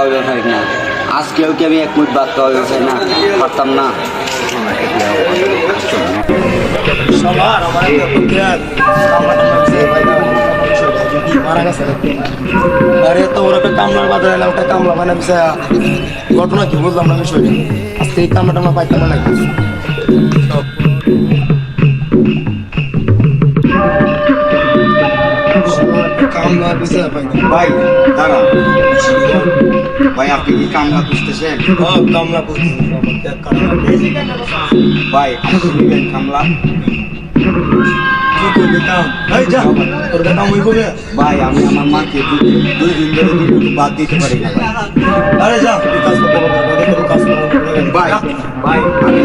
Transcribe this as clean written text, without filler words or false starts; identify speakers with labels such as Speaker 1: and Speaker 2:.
Speaker 1: খাওয়াইতে পারি না। আজকেও কি আমি এক মুঠ ভাত খাওয়াইতে পারি না, পারতাম না।
Speaker 2: মারা গেছে আরে তো ওরা একটা কামলার বাজারে এলাম, একটা কামলা মানে ঘটনা কি বুঝলাম না বিষয়টা। আজকে এই কামলা টামলা পাইতাম না। কামলা বুঝতে পাইতাম
Speaker 3: ভাই দাঁড়া ভাই, আপনি কি কামলা খুঁজতেছেন?
Speaker 2: কামলা বুঝতে
Speaker 3: ভাই আপনি নিবেন কামলা?
Speaker 2: কি করবি কাম? এই যা তোর কাম হইব বে।
Speaker 3: ভাই আমি আমার মাকে দুই দিন ধরে দুটো বাদ দিতে পারি না ভাই।
Speaker 2: আরে যা তুই কাজ করতে পারবি না, কাজ করতে
Speaker 3: ভাই ভাই আমি